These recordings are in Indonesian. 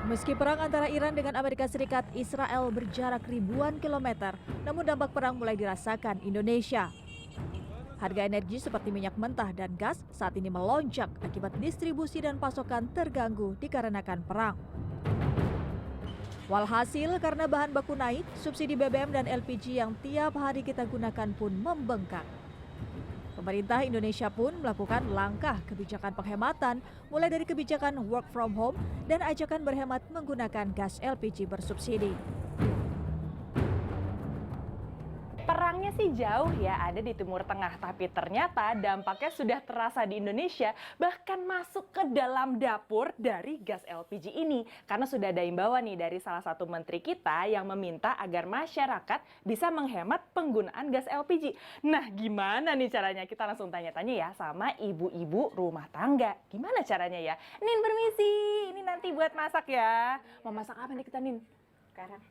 Meski perang antara Iran dengan Amerika Serikat, Israel berjarak ribuan kilometer, namun dampak perang mulai dirasakan Indonesia. Harga energi seperti minyak mentah dan gas saat ini melonjak akibat distribusi dan pasokan terganggu dikarenakan perang. Walhasil, karena bahan baku naik, subsidi BBM dan LPG yang tiap hari kita gunakan pun membengkak. Pemerintah Indonesia pun melakukan langkah kebijakan penghematan, mulai dari kebijakan work from home dan ajakan berhemat menggunakan gas LPG bersubsidi. Perangnya sih jauh ya, ada di Timur Tengah, tapi ternyata dampaknya sudah terasa di Indonesia, bahkan masuk ke dalam dapur dari gas LPG ini. Karena sudah ada imbauan nih dari salah satu menteri kita yang meminta agar masyarakat bisa menghemat penggunaan gas LPG. Nah, gimana nih caranya? Kita langsung tanya-tanya ya sama ibu-ibu rumah tangga. Gimana caranya ya? Nin, permisi, ini nanti buat masak ya. Mau masak apa nih kita, Nin? Sekarang.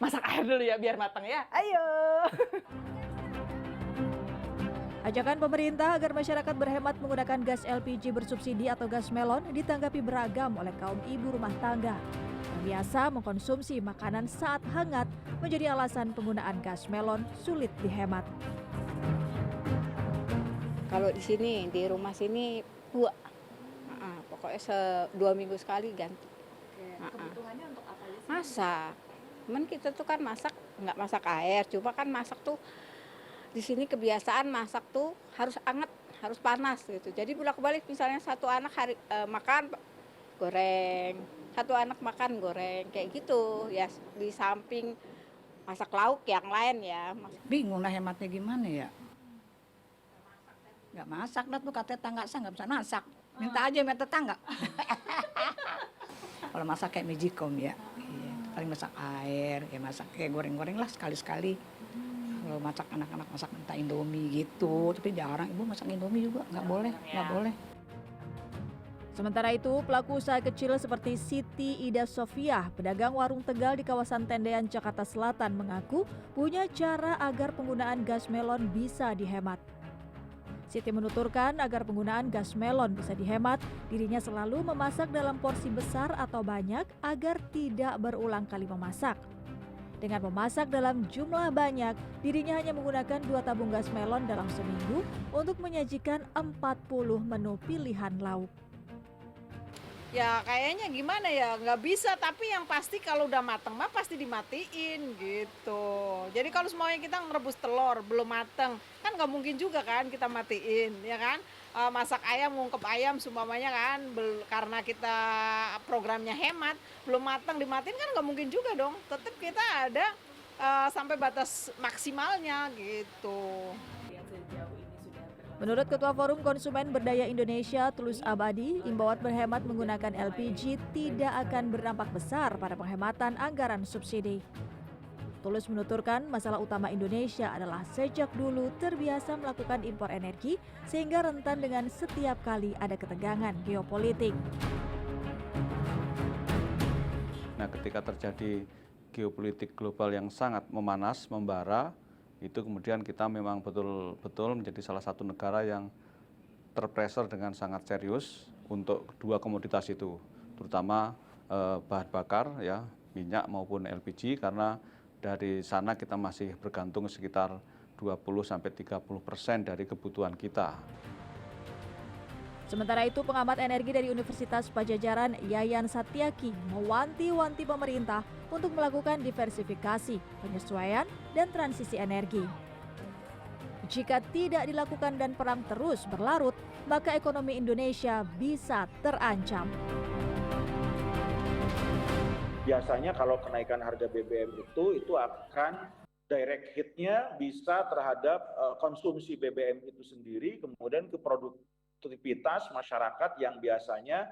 Masak air dulu ya biar matang ya. Ayo. Ajakan pemerintah agar masyarakat berhemat menggunakan gas LPG bersubsidi atau gas melon ditanggapi beragam oleh kaum ibu rumah tangga. Yang biasa mengkonsumsi makanan saat hangat menjadi alasan penggunaan gas melon sulit dihemat. Kalau di sini, di rumah sini dua. Pokoknya 2 minggu sekali ganti. Kebutuhannya untuk apa aja sih? Masak. Cuman kita tuh kan masak nggak masak air, coba kan masak tuh di sini kebiasaan masak tuh harus anget, harus panas gitu. Jadi bolak-balik misalnya satu anak makan goreng, satu anak makan goreng kayak gitu ya, di samping masak lauk yang lain ya. Bingung lah hematnya gimana ya. Nggak masak dah tuh, kata tetangga saya nggak bisa masak. Minta aja sama tetangga. Kalau masak kayak Magicom ya. Paling masak air, ya masak kayak goreng-goreng lah sekali-sekali. Kalau masak anak-anak masak minta Indomie gitu, tapi jarang ibu masak Indomie juga, nggak boleh. Sementara itu, pelaku usaha kecil seperti Siti Ida Sofia, pedagang warung Tegal di kawasan Tendean, Jakarta Selatan mengaku punya cara agar penggunaan gas melon bisa dihemat. Siti menuturkan agar penggunaan gas melon bisa dihemat, dirinya selalu memasak dalam porsi besar atau banyak agar tidak berulang kali memasak. Dengan memasak dalam jumlah banyak, dirinya hanya menggunakan 2 tabung gas melon dalam seminggu untuk menyajikan 40 menu pilihan lauk. Ya kayaknya gimana ya, nggak bisa, tapi yang pasti kalau udah mateng mah pasti dimatiin gitu. Jadi kalau semuanya kita ngerebus telur belum mateng, kan nggak mungkin juga kan kita matiin, ya kan? Masak ayam, ngungkep ayam semuanya kan, karena kita programnya hemat, belum mateng dimatiin kan nggak mungkin juga dong. Tetap kita ada sampai batas maksimalnya gitu. Menurut Ketua Forum Konsumen Berdaya Indonesia, Tulus Abadi, imbauan berhemat menggunakan LPG tidak akan berdampak besar pada penghematan anggaran subsidi. Tulus menuturkan masalah utama Indonesia adalah sejak dulu terbiasa melakukan impor energi sehingga rentan dengan setiap kali ada ketegangan geopolitik. Nah, ketika terjadi geopolitik global yang sangat memanas, membara, itu kemudian kita memang betul-betul menjadi salah satu negara yang terpressure dengan sangat serius untuk kedua komoditas itu, terutama bahan bakar ya, minyak maupun LPG, karena dari sana kita masih bergantung sekitar 20-30% dari kebutuhan kita. Sementara itu, pengamat energi dari Universitas Padjadjaran, Yayan Satyaki, mewanti-wanti pemerintah untuk melakukan diversifikasi, penyesuaian, dan transisi energi. Jika tidak dilakukan dan perang terus berlarut, maka ekonomi Indonesia bisa terancam. Biasanya kalau kenaikan harga BBM itu akan direct hit-nya bisa terhadap konsumsi BBM itu sendiri, kemudian ke produktivitas masyarakat yang biasanya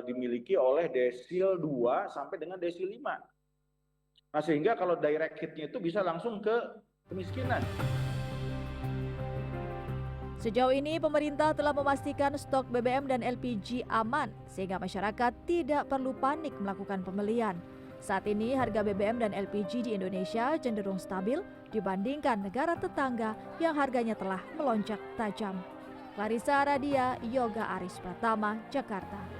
dimiliki oleh desil 2 sampai dengan desil 5. Nah, sehingga kalau direct hit-nya itu bisa langsung ke kemiskinan. Sejauh ini pemerintah telah memastikan stok BBM dan LPG aman sehingga masyarakat tidak perlu panik melakukan pembelian. Saat ini harga BBM dan LPG di Indonesia cenderung stabil dibandingkan negara tetangga yang harganya telah melonjak tajam. Clarissa Aradia, Yoga Aris Pratama, Jakarta.